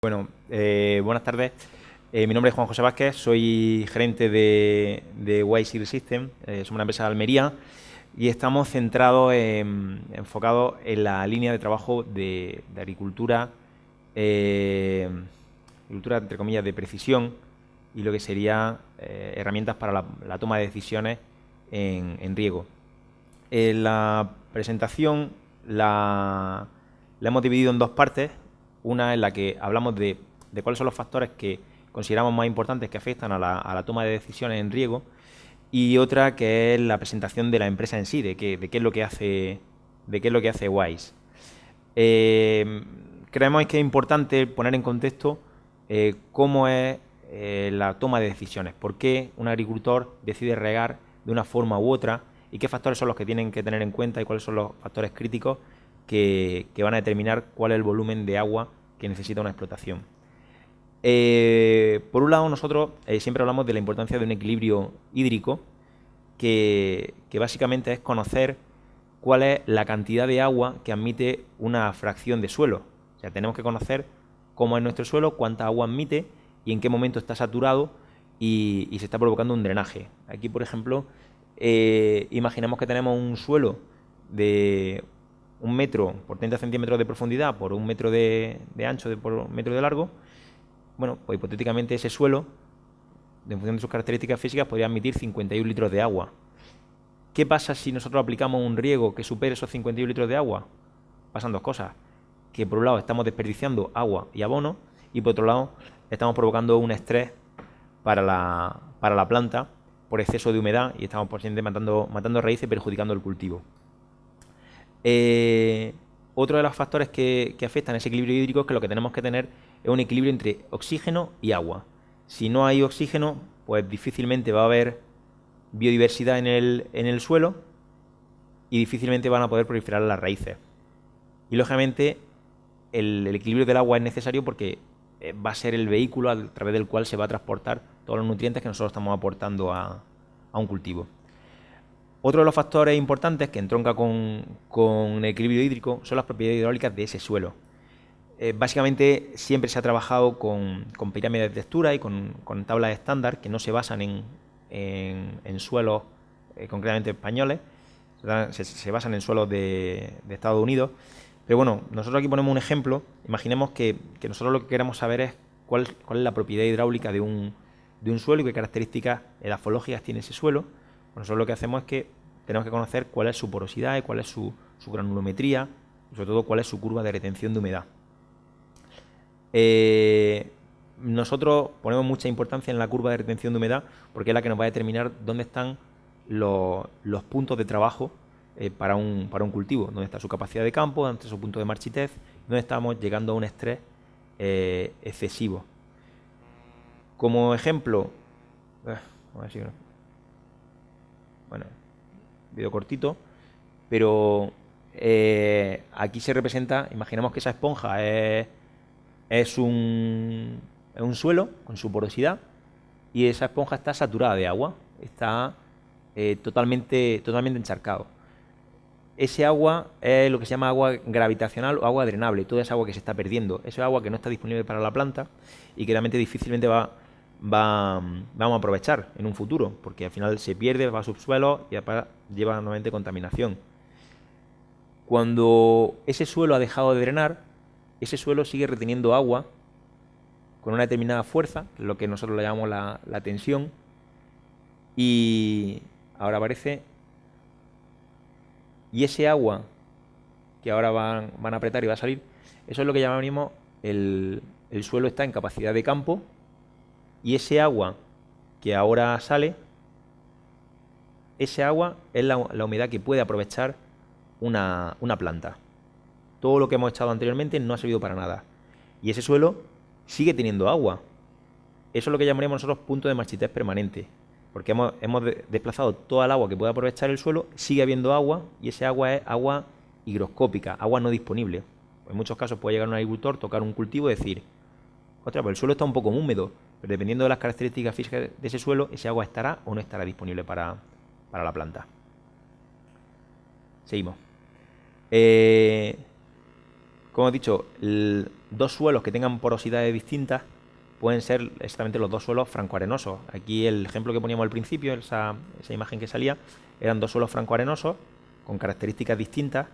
Bueno, buenas tardes. Mi nombre es Juan José Vázquez, soy gerente de Wise System. Somos una empresa de Almería y estamos enfocados en la línea de trabajo de agricultura, agricultura entre comillas de precisión y lo que sería herramientas para la toma de decisiones en riego. La presentación la hemos dividido en dos partes. Una en la que hablamos de cuáles son los factores que consideramos más importantes que afectan a la toma de decisiones en riego, y otra que es la presentación de la empresa en sí, de qué es lo que hace Wise. Creemos que es importante poner en contexto cómo es la toma de decisiones, por qué un agricultor decide regar de una forma u otra y qué factores son los que tienen que tener en cuenta y cuáles son los factores críticos que van a determinar cuál es el volumen de agua que necesita una explotación. Por un lado, nosotros siempre hablamos de la importancia de un equilibrio hídrico, que básicamente es conocer cuál es la cantidad de agua que admite una fracción de suelo. O sea, tenemos que conocer cómo es nuestro suelo, cuánta agua admite y en qué momento está saturado y se está provocando un drenaje. Aquí, por ejemplo, imaginemos que tenemos un suelo de 1 metro por 30 centímetros de profundidad por 1 metro de ancho por 1 metro de largo. Bueno, pues hipotéticamente ese suelo, en función de sus características físicas, podría admitir 51 litros de agua. ¿Qué pasa si nosotros aplicamos un riego que supere esos 51 litros de agua? Pasan dos cosas. Que por un lado estamos desperdiciando agua y abono, y por otro lado estamos provocando un estrés para la planta por exceso de humedad y estamos por ende matando raíces y perjudicando el cultivo. Otro de los factores que afectan a ese equilibrio hídrico es que lo que tenemos que tener es un equilibrio entre oxígeno y agua. Si no hay oxígeno, pues difícilmente va a haber biodiversidad en el suelo y difícilmente van a poder proliferar las raíces. Y lógicamente el equilibrio del agua es necesario porque va a ser el vehículo a través del cual se va a transportar todos los nutrientes que nosotros estamos aportando a un cultivo. Otro de los factores importantes que entronca con el equilibrio hídrico son las propiedades hidráulicas de ese suelo. Básicamente siempre se ha trabajado con pirámides de textura y con tablas estándar que no se basan en suelos concretamente españoles, se basan en suelos de Estados Unidos. Pero bueno, nosotros aquí ponemos un ejemplo. Imaginemos que nosotros lo que queremos saber es cuál es la propiedad hidráulica de un suelo y qué características edafológicas tiene ese suelo. Pues nosotros lo que hacemos es que tenemos que conocer cuál es su porosidad y cuál es su granulometría y sobre todo cuál es su curva de retención de humedad. Nosotros ponemos mucha importancia en la curva de retención de humedad porque es la que nos va a determinar dónde están los puntos de trabajo para un cultivo, dónde está su capacidad de campo, dónde está su punto de marchitez, dónde estamos llegando a un estrés excesivo. Como ejemplo, a ver si no. Bueno, vídeo cortito, pero aquí se representa, imaginemos que esa esponja es un suelo con su porosidad y esa esponja está saturada de agua, está totalmente encharcado. Ese agua es lo que se llama agua gravitacional o agua drenable, toda esa agua que se está perdiendo. Eso es agua que no está disponible para la planta y que realmente difícilmente vamos a aprovechar en un futuro, porque al final se pierde, va a subsuelo y lleva nuevamente contaminación. Cuando ese suelo ha dejado de drenar, ese suelo sigue reteniendo agua con una determinada fuerza, lo que nosotros le llamamos la tensión, y ahora aparece, y ese agua que ahora van a apretar y va a salir, eso es lo que llamamos el suelo está en capacidad de campo, y ese agua que ahora sale, ese agua es la humedad que puede aprovechar una planta. Todo lo que hemos echado anteriormente no ha servido para nada. Y ese suelo sigue teniendo agua. Eso es lo que llamaríamos nosotros punto de marchitez permanente. Porque hemos desplazado toda el agua que puede aprovechar el suelo, sigue habiendo agua y ese agua es agua higroscópica, agua no disponible. En muchos casos puede llegar un agricultor, tocar un cultivo y decir: ostras, pues el suelo está un poco húmedo, pero dependiendo de las características físicas de ese suelo, ese agua estará o no estará disponible para la planta. Seguimos. como he dicho, dos suelos que tengan porosidades distintas pueden ser exactamente los dos suelos francoarenosos. Aquí el ejemplo que poníamos al principio, esa imagen que salía, eran dos suelos francoarenosos con características distintas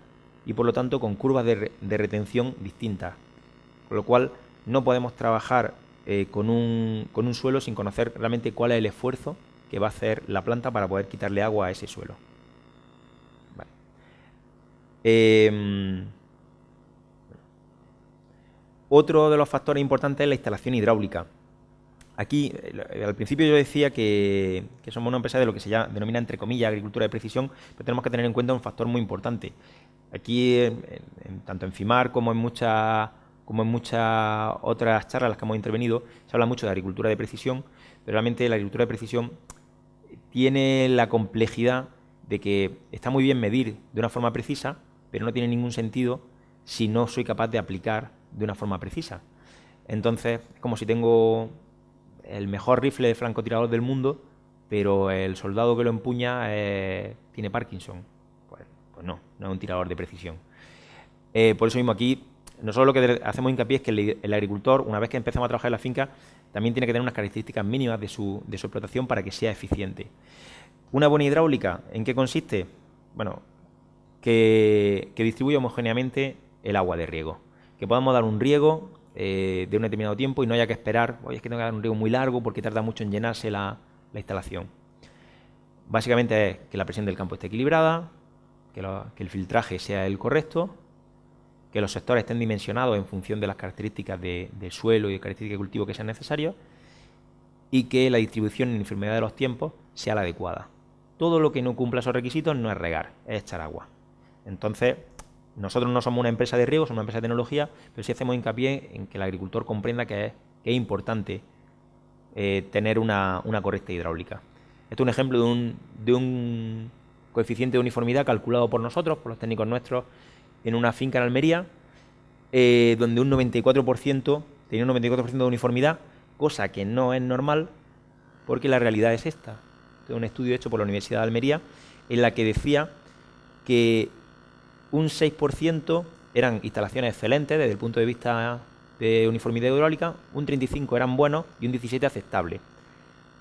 y por lo tanto con curvas de retención distintas. Con lo cual no podemos trabajar con un suelo sin conocer realmente cuál es el esfuerzo que va a hacer la planta para poder quitarle agua a ese suelo. Vale. Otro de los factores importantes es la instalación hidráulica. Aquí, al principio yo decía que somos una empresa de lo que se denomina, entre comillas, agricultura de precisión, pero tenemos que tener en cuenta un factor muy importante. Aquí, tanto en FIMAR como en muchas otras charlas en las que hemos intervenido, se habla mucho de agricultura de precisión, pero realmente la agricultura de precisión tiene la complejidad de que está muy bien medir de una forma precisa, pero no tiene ningún sentido si no soy capaz de aplicar de una forma precisa. Entonces, es como si tengo el mejor rifle de francotirador del mundo, pero el soldado que lo empuña tiene Parkinson. Pues no es un tirador de precisión. Por eso mismo aquí, nosotros lo que hacemos hincapié es que el agricultor, una vez que empezamos a trabajar en la finca, también tiene que tener unas características mínimas de su explotación para que sea eficiente. Una buena hidráulica, ¿en qué consiste? Bueno, que distribuya homogéneamente el agua de riego. Que podamos dar un riego de un determinado tiempo y no haya que esperar, oye, es que tengo que dar un riego muy largo porque tarda mucho en llenarse la instalación. Básicamente es que la presión del campo esté equilibrada, que el filtraje sea el correcto, que los sectores estén dimensionados en función de las características del suelo y de características de cultivo que sean necesarias y que la distribución en uniformidad de los tiempos sea la adecuada. Todo lo que no cumpla esos requisitos no es regar, es echar agua. Entonces, nosotros no somos una empresa de riego, somos una empresa de tecnología, pero sí hacemos hincapié en que el agricultor comprenda que es importante tener una correcta hidráulica. Esto es un ejemplo de un coeficiente de uniformidad calculado por nosotros, por los técnicos nuestros, en una finca en Almería, donde un 94% tenía un 94% de uniformidad, cosa que no es normal, porque la realidad es esta. Este es un estudio hecho por la Universidad de Almería, en la que decía que un 6% eran instalaciones excelentes desde el punto de vista de uniformidad hidráulica, un 35% eran buenos y un 17% aceptable.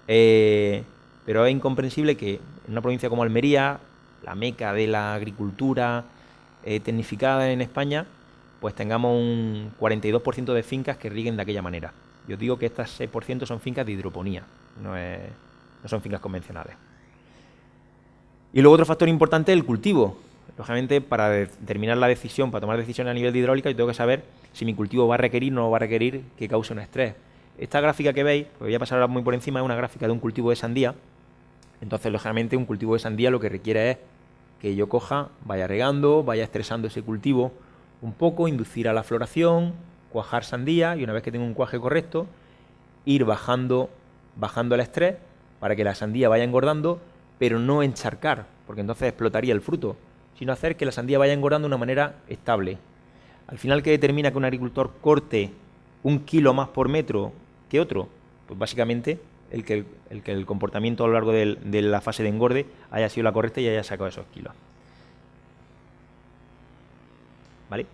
Pero es incomprensible que en una provincia como Almería, la meca de la agricultura tecnificada en España, pues tengamos un 42% de fincas que rieguen de aquella manera. Yo digo que estas 6% son fincas de hidroponía, no son fincas convencionales. Y luego otro factor importante es el cultivo. Lógicamente, para determinar la decisión, para tomar decisiones a nivel de hidráulica, yo tengo que saber si mi cultivo va a requerir o no va a requerir que cause un estrés. Esta gráfica que veis, pues voy a pasar ahora muy por encima, es una gráfica de un cultivo de sandía. Entonces, lógicamente, un cultivo de sandía lo que requiere es que yo coja, vaya regando, vaya estresando ese cultivo un poco, inducir a la floración, cuajar sandía y una vez que tengo un cuaje correcto, ir bajando el estrés para que la sandía vaya engordando, pero no encharcar, porque entonces explotaría el fruto, sino hacer que la sandía vaya engordando de una manera estable. Al final, ¿qué determina que un agricultor corte 1 kilo más por metro que otro? Pues básicamente el que el comportamiento a lo largo de la fase de engorde haya sido la correcta y haya sacado esos kilos. ¿Vale?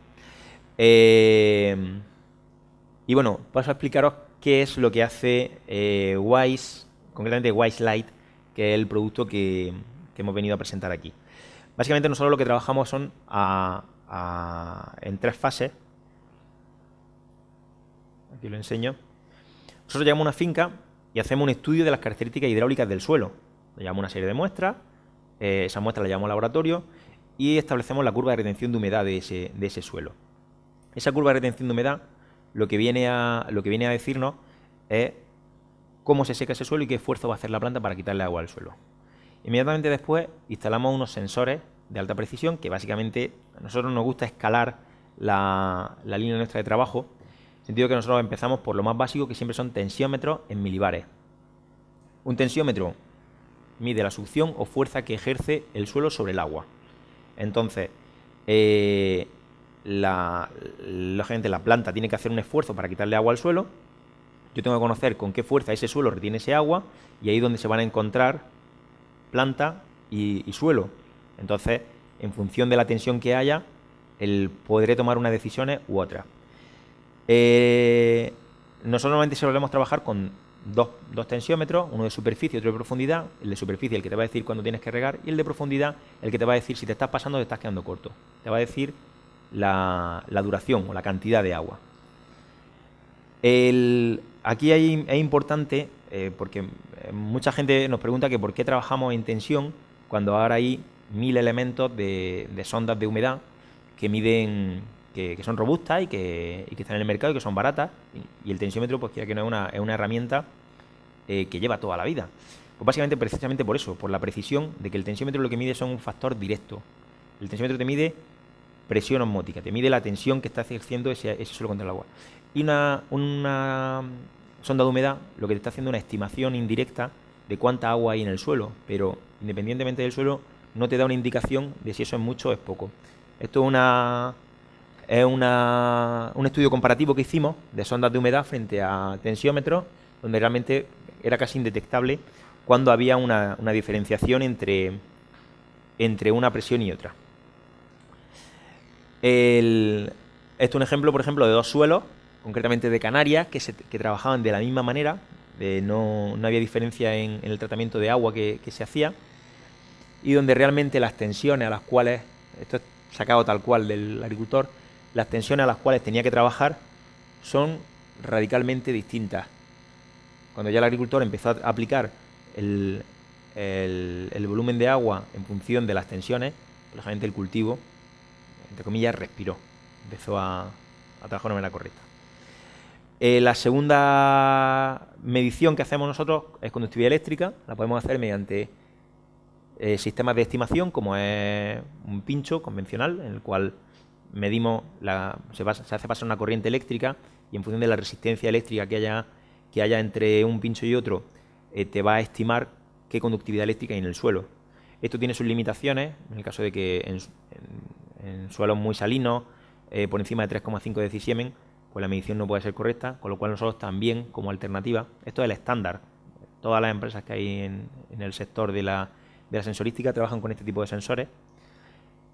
Y bueno, paso a explicaros qué es lo que hace Wise, concretamente Wise Light, que es el producto que hemos venido a presentar aquí. Básicamente nosotros lo que trabajamos son en 3 fases. Aquí lo enseño. Nosotros llegamos a una finca y hacemos un estudio de las características hidráulicas del suelo. Le llevamos una serie de muestras, esas muestras las llevamos al laboratorio y establecemos la curva de retención de humedad de ese suelo. Esa curva de retención de humedad lo que viene a decirnos es cómo se seca ese suelo y qué esfuerzo va a hacer la planta para quitarle agua al suelo. Inmediatamente después instalamos unos sensores de alta precisión que básicamente a nosotros nos gusta escalar la línea nuestra de trabajo, en el sentido que nosotros empezamos por lo más básico, que siempre son tensiómetros en milibares. Un tensiómetro mide la succión o fuerza que ejerce el suelo sobre el agua. Entonces, lógicamente la planta tiene que hacer un esfuerzo para quitarle agua al suelo. Yo tengo que conocer con qué fuerza ese suelo retiene ese agua y ahí es donde se van a encontrar planta y suelo. Entonces, en función de la tensión que haya, podré tomar unas decisiones u otras. Nosotros normalmente solemos trabajar con dos tensiómetros, uno de superficie y otro de profundidad. El de superficie el que te va a decir cuándo tienes que regar, y el de profundidad el que te va a decir si te estás pasando o te estás quedando corto. Te va a decir la duración o la cantidad de agua. Aquí es importante, porque mucha gente nos pregunta que por qué trabajamos en tensión cuando ahora hay 1000 elementos de sondas de humedad que miden, que son robustas y que están en el mercado y que son baratas, y el tensiómetro, pues quiera que no, es una herramienta que lleva toda la vida. Pues básicamente, precisamente por eso, por la precisión de que el tensiómetro lo que mide son un factor directo. El tensiómetro te mide presión osmótica, te mide la tensión que está ejerciendo ese suelo contra el agua. Y una sonda de humedad lo que te está haciendo es una estimación indirecta de cuánta agua hay en el suelo, pero independientemente del suelo no te da una indicación de si eso es mucho o es poco. Esto es un estudio comparativo que hicimos de sondas de humedad frente a tensiómetros, donde realmente era casi indetectable cuando había una diferenciación entre una presión y otra. Esto es un ejemplo, por ejemplo, de dos suelos, concretamente de Canarias, que trabajaban de la misma manera, no había diferencia en el tratamiento de agua que se hacía, y donde realmente las tensiones a las cuales, esto es sacado tal cual del agricultor, las tensiones a las cuales tenía que trabajar son radicalmente distintas. Cuando ya el agricultor empezó a aplicar el volumen de agua en función de las tensiones, lógicamente el cultivo, entre comillas, respiró, empezó a trabajar de manera correcta. La segunda medición que hacemos nosotros es conductividad eléctrica. La podemos hacer mediante sistemas de estimación, como es un pincho convencional, en el cual medimos, se hace pasar una corriente eléctrica, y en función de la resistencia eléctrica que haya entre un pincho y otro, te va a estimar qué conductividad eléctrica hay en el suelo. Esto tiene sus limitaciones, en el caso de que en suelos muy salinos, por encima de 3,5 decisiemen, pues la medición no puede ser correcta, con lo cual nosotros también, como alternativa, esto es el estándar. Todas las empresas que hay en el sector de la sensorística trabajan con este tipo de sensores.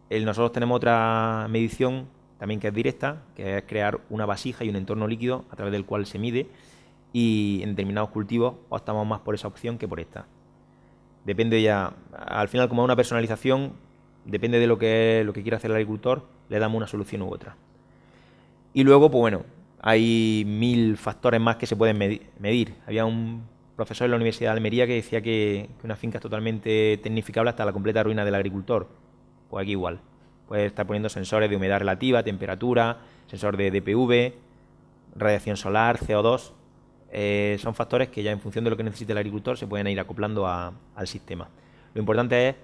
Nosotros tenemos otra medición también que es directa, que es crear una vasija y un entorno líquido a través del cual se mide, y en determinados cultivos optamos más por esa opción que por esta. Depende ya, al final, como es una personalización, depende de lo que quiera hacer el agricultor, le damos una solución u otra. Y luego, pues bueno, hay 1000 factores más que se pueden medir. Había un profesor en la Universidad de Almería que decía que una finca es totalmente tecnificable hasta la completa ruina del agricultor. Pues aquí igual. Puedes estar poniendo sensores de humedad relativa, temperatura, sensor de DPV, radiación solar, CO2. Son factores que ya en función de lo que necesite el agricultor se pueden ir acoplando al sistema. Lo importante es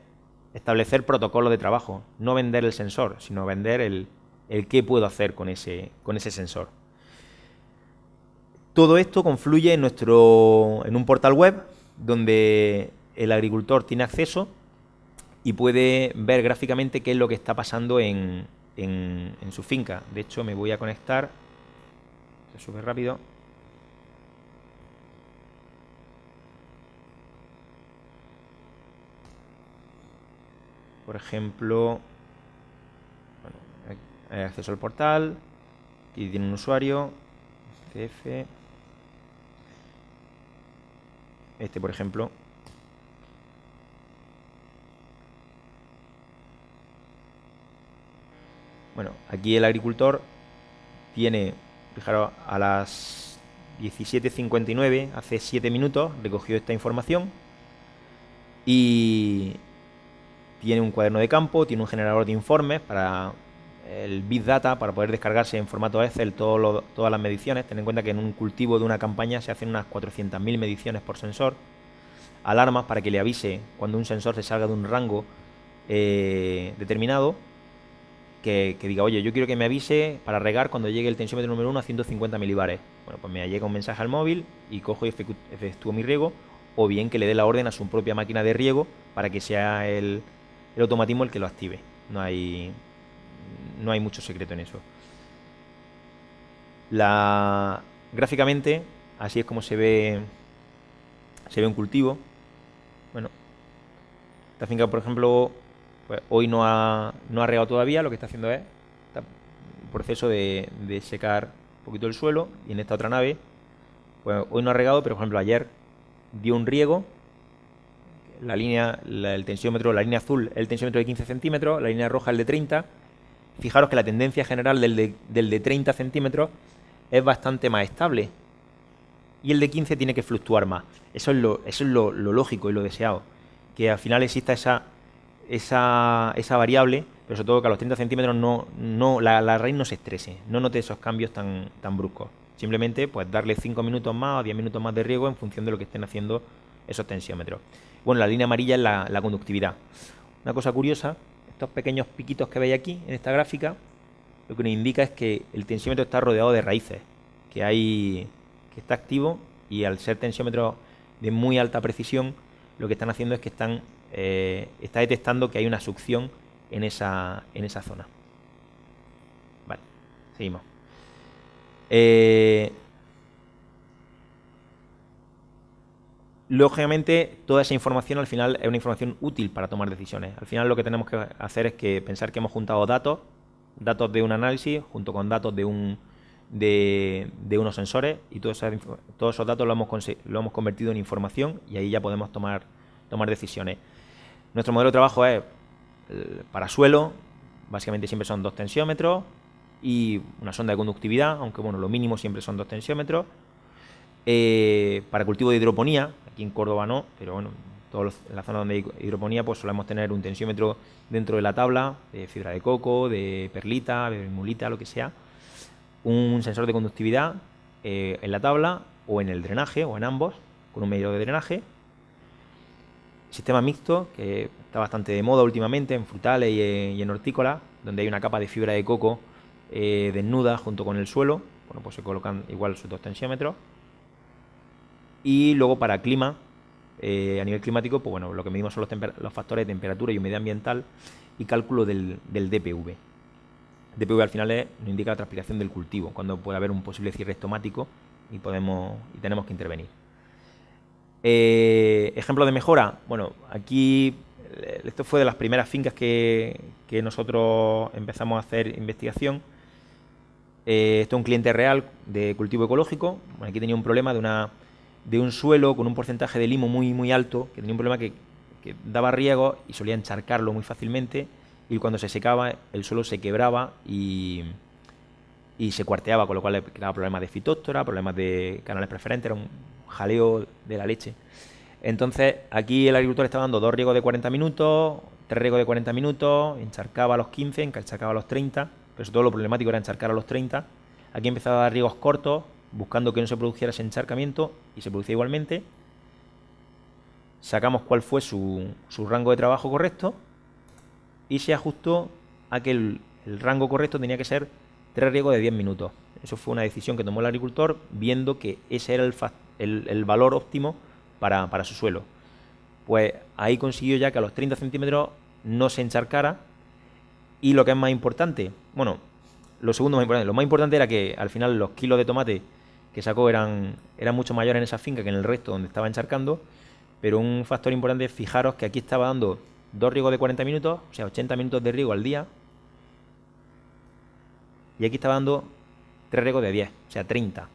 establecer protocolos de trabajo, no vender el sensor, sino vender el qué puedo hacer con ese sensor. Todo esto confluye en un portal web donde el agricultor tiene acceso y puede ver gráficamente qué es lo que está pasando en su finca. De hecho, me voy a conectar, es súper rápido. Por ejemplo, bueno, hay acceso al portal, aquí tiene un usuario, CF, por ejemplo. Bueno, aquí el agricultor tiene, fijaros, a las 17:59, hace 7 minutos, recogió esta información y tiene un cuaderno de campo, tiene un generador de informes para el Big Data, para poder descargarse en formato Excel todas las mediciones. Ten en cuenta que en un cultivo de una campaña se hacen unas 400.000 mediciones por sensor. Alarmas para que le avise cuando un sensor se salga de un rango determinado, que diga, oye, yo quiero que me avise para regar cuando llegue el tensiómetro número 1 a 150 milibares. Bueno, pues me llega un mensaje al móvil y cojo y efectúo mi riego, o bien que le dé la orden a su propia máquina de riego para que sea el automatismo el que lo active. No hay mucho secreto en eso. Gráficamente, así es como se ve un cultivo. Bueno, esta finca, por ejemplo, pues hoy no ha regado todavía. Lo que está haciendo es, proceso de secar un poquito el suelo. Y en esta otra nave, pues hoy no ha regado, pero por ejemplo ayer dio un riego. La línea, el tensiómetro, la línea azul, el tensiómetro de 15 centímetros, la línea roja el de 30. Fijaros que la tendencia general del de 30 centímetros es bastante más estable. Y el de 15 tiene que fluctuar más. Eso es lo lógico y lo deseado. Que al final exista esa variable, pero sobre todo que a los 30 centímetros la raíz no se estrese, no note esos cambios tan bruscos. Simplemente pues darle 5 minutos más o 10 minutos más de riego en función de lo que estén haciendo esos tensiómetros. Bueno, la línea amarilla es la conductividad. Una cosa curiosa, estos pequeños piquitos que veis aquí en esta gráfica, lo que nos indica es que el tensiómetro está rodeado de raíces, que está activo, y al ser tensiómetros de muy alta precisión, lo que están haciendo es que está detectando que hay una succión en esa zona. Vale, seguimos. Lógicamente, toda esa información al final es una información útil para tomar decisiones. Al final lo que tenemos que hacer es pensar que hemos juntado datos de un análisis junto con datos de unos sensores, y todos esos datos lo hemos convertido en información, y ahí ya podemos tomar decisiones. Nuestro modelo de trabajo es para suelo, básicamente siempre son 2 tensiómetros y una sonda de conductividad, aunque bueno, lo mínimo siempre son 2 tensiómetros. Para cultivo de hidroponía, aquí en Córdoba no, pero bueno, en la zona donde hay hidroponía pues solemos tener un tensiómetro dentro de la tabla, de fibra de coco, de perlita, de mulita, lo que sea, un sensor de conductividad en la tabla o en el drenaje, o en ambos, con un medidor de drenaje. Sistema mixto, que está bastante de moda últimamente en frutales y en hortícolas, donde hay una capa de fibra de coco desnuda junto con el suelo. Bueno, pues se colocan igual sus 2 tensiómetros. Y luego para clima, a nivel climático, pues bueno, lo que medimos son los factores de temperatura y humedad ambiental y cálculo del DPV. DPV al final nos indica la transpiración del cultivo, cuando puede haber un posible cierre estomático y tenemos que intervenir. Ejemplo de mejora, bueno, aquí esto fue de las primeras fincas que nosotros empezamos a hacer investigación. Esto es un cliente real de cultivo ecológico. Bueno, aquí tenía un problema de un suelo con un porcentaje de limo muy, muy alto, que tenía un problema que daba riego y solía encharcarlo muy fácilmente, y cuando se secaba el suelo se quebraba y se cuarteaba, con lo cual le creaba problemas de fitóctora, problemas de canales preferentes, era un jaleo de la leche. Entonces aquí el agricultor estaba dando 2 riegos de 40 minutos, 3 riegos de 40 minutos, encharcaba a los 15, encharcaba a los 30, pero sobre todo lo problemático era encharcar a los 30. Aquí empezaba a dar riegos cortos, buscando que no se produjera ese encharcamiento, y se producía igualmente. Sacamos cuál fue su rango de trabajo correcto y se ajustó a que el rango correcto tenía que ser 3 riegos de 10 minutos. Eso fue una decisión que tomó el agricultor, viendo que ese era el valor óptimo para su suelo. Pues ahí consiguió ya que a los 30 centímetros no se encharcara. Y lo que es más importante, bueno, lo segundo más importante, lo más importante era que al final los kilos de tomate que sacó eran mucho mayores en esa finca que en el resto donde estaba encharcando. Pero un factor importante es fijaros que aquí estaba dando 2 riegos de 40 minutos, o sea, 80 minutos de riego al día. Y aquí estaba dando 3 riegos de 10, o sea, 30,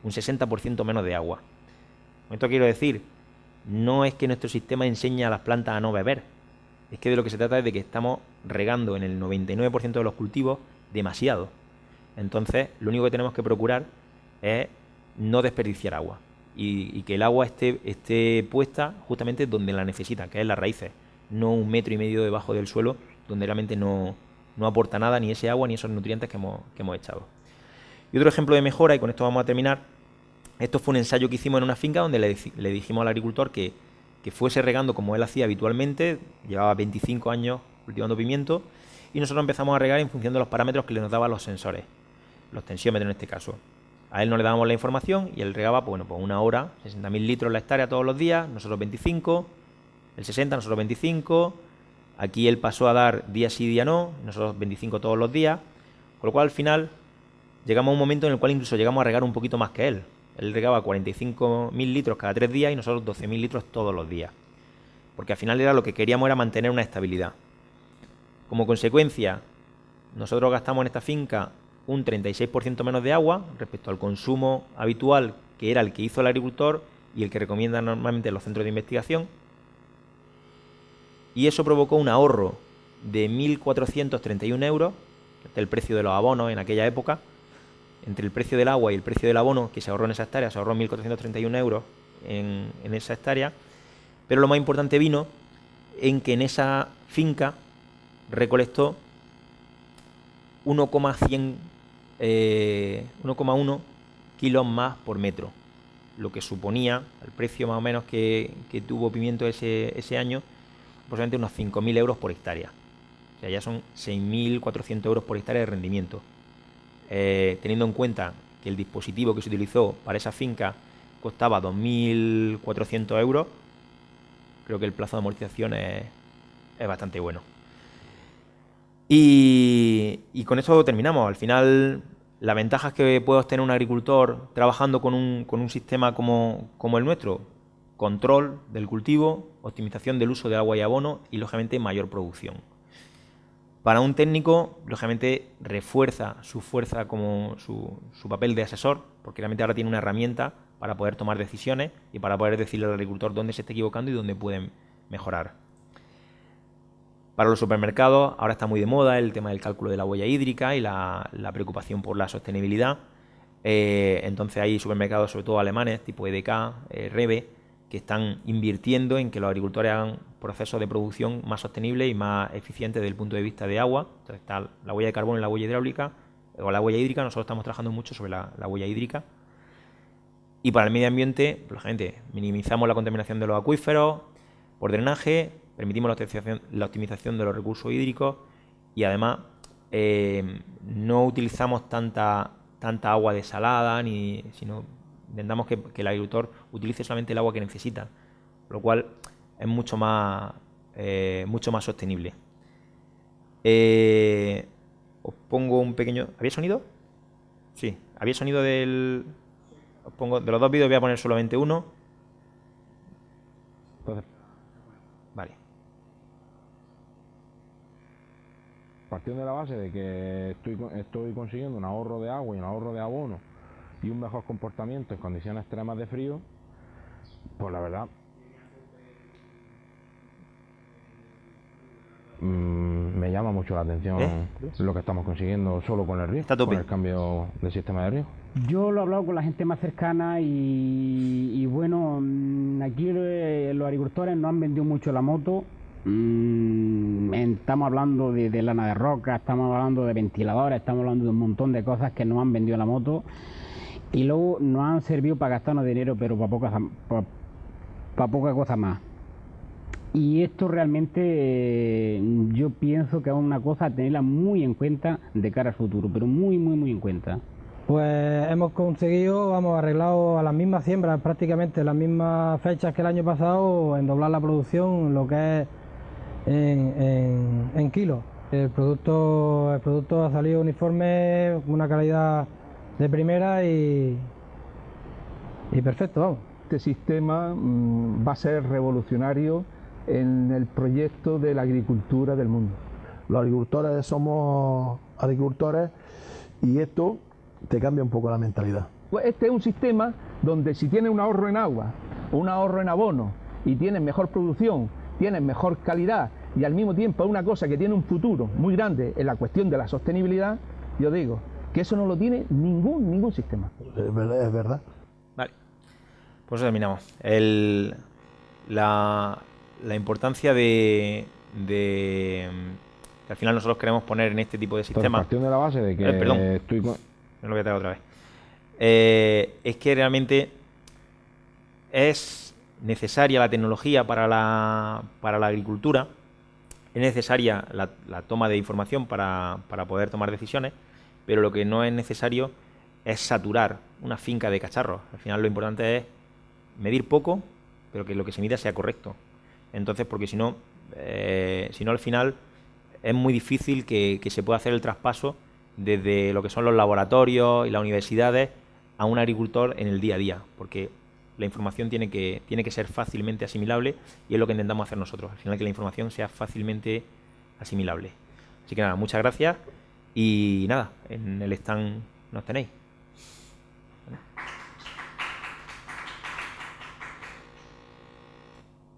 un 60% menos de agua. Con esto quiero decir, no es que nuestro sistema enseñe a las plantas a no beber, es que de lo que se trata es de que estamos regando en el 99% de los cultivos demasiado. Entonces, lo único que tenemos que procurar es no desperdiciar agua y que el agua esté puesta justamente donde la necesita, que es las raíces, no 1,5 metros debajo del suelo, donde realmente no aporta nada, ni ese agua ni esos nutrientes que hemos echado. Y otro ejemplo de mejora, y con esto vamos a terminar, esto fue un ensayo que hicimos en una finca donde le dijimos al agricultor que fuese regando como él hacía habitualmente. Llevaba 25 años cultivando pimiento, y nosotros empezamos a regar en función de los parámetros que le nos daban los sensores, los tensiómetros en este caso. A él no le dábamos la información y él regaba pues 1 hora, 60.000 litros la hectárea todos los días, nosotros 25, el 60, nosotros 25. Aquí él pasó a dar día sí, día no, nosotros 25 todos los días, con lo cual al final llegamos a un momento en el cual incluso llegamos a regar un poquito más que él. Él regaba 45.000 litros cada 3 días y nosotros 12.000 litros todos los días, porque al final lo que queríamos era mantener una estabilidad. Como consecuencia, nosotros gastamos en esta finca un 36% menos de agua respecto al consumo habitual, que era el que hizo el agricultor y el que recomiendan normalmente los centros de investigación. Y eso provocó un ahorro de 1.431 euros, que es el precio de los abonos en aquella época. Entre el precio del agua y el precio del abono que se ahorró en esa hectárea, se ahorró 1.431 euros en esa hectárea. Pero lo más importante vino en que en esa finca recolectó 1,1 kilos más por metro, lo que suponía el precio más o menos que tuvo pimiento ese año, aproximadamente unos 5.000 euros por hectárea. O sea, ya son 6.400 euros por hectárea de rendimiento. Teniendo en cuenta que el dispositivo que se utilizó para esa finca costaba 2.400 euros, creo que el plazo de amortización es bastante bueno. Y con eso terminamos. Al final, las ventajas que puede obtener un agricultor trabajando con un sistema como el nuestro: control del cultivo, optimización del uso de agua y abono y, lógicamente, mayor producción. Para un técnico, lógicamente, refuerza su fuerza como su papel de asesor, porque realmente ahora tiene una herramienta para poder tomar decisiones y para poder decirle al agricultor dónde se está equivocando y dónde pueden mejorar. Para los supermercados, ahora está muy de moda el tema del cálculo de la huella hídrica y la preocupación por la sostenibilidad. Entonces hay supermercados, sobre todo alemanes, tipo EDK, Rewe, que están invirtiendo en que los agricultores hagan procesos de producción más sostenibles y más eficientes desde el punto de vista de agua. Entonces está la huella de carbono y la huella hidráulica, o la huella hídrica. Nosotros estamos trabajando mucho sobre la huella hídrica. Y para el medio ambiente, lógicamente, minimizamos la contaminación de los acuíferos por drenaje, permitimos la optimización de los recursos hídricos y además no utilizamos tanta agua desalada, sino intentamos que el agricultor utilice solamente el agua que necesita, lo cual es mucho más sostenible. Os pongo un pequeño... ¿Había sonido? Sí, había sonido del... Os pongo de los dos vídeos, voy a poner solamente uno. Vale. Partiendo de la base de que estoy consiguiendo un ahorro de agua y un ahorro de abono y un mejor comportamiento en condiciones extremas de frío, pues la verdad me llama mucho la atención lo que estamos consiguiendo solo con el riego, con el cambio del sistema de riego. Yo lo he hablado con la gente más cercana y bueno, aquí los agricultores no han vendido mucho la moto. Estamos hablando de lana de roca, estamos hablando de ventiladores, estamos hablando de un montón de cosas que nos han vendido la moto y luego nos han servido para gastarnos dinero, pero para poca cosa más. Y esto realmente yo pienso que es una cosa a tenerla muy en cuenta de cara al futuro, pero muy en cuenta. Pues hemos conseguido, arreglado a las mismas siembras, prácticamente las mismas fechas que el año pasado, en doblar la producción, lo que es en kilos. El producto ha salido uniforme, con una calidad de primera y perfecto, vamos. Este sistema va a ser revolucionario en el proyecto de la agricultura del mundo. Los agricultores somos agricultores y esto te cambia un poco la mentalidad. Este es un sistema donde si tienes un ahorro en agua, un ahorro en abono y tienes mejor producción, tienes mejor calidad y al mismo tiempo es una cosa que tiene un futuro muy grande en la cuestión de la sostenibilidad, yo digo que eso no lo tiene ningún sistema. Es verdad. Vale, pues terminamos. La importancia de que al final nosotros queremos poner en este tipo de sistemas. Partiendo de la base de que me lo voy a traer otra vez. Es que realmente es necesaria la tecnología para la agricultura, es necesaria la toma de información para poder tomar decisiones, pero lo que no es necesario es saturar una finca de cacharros. Al final lo importante es medir poco, pero que lo que se mida sea correcto. Entonces, porque si no al final es muy difícil que se pueda hacer el traspaso desde lo que son los laboratorios y las universidades a un agricultor en el día a día, porque la información tiene que ser fácilmente asimilable y es lo que intentamos hacer nosotros, al final que la información sea fácilmente asimilable. Así que nada, muchas gracias Y nada, en el stand nos tenéis.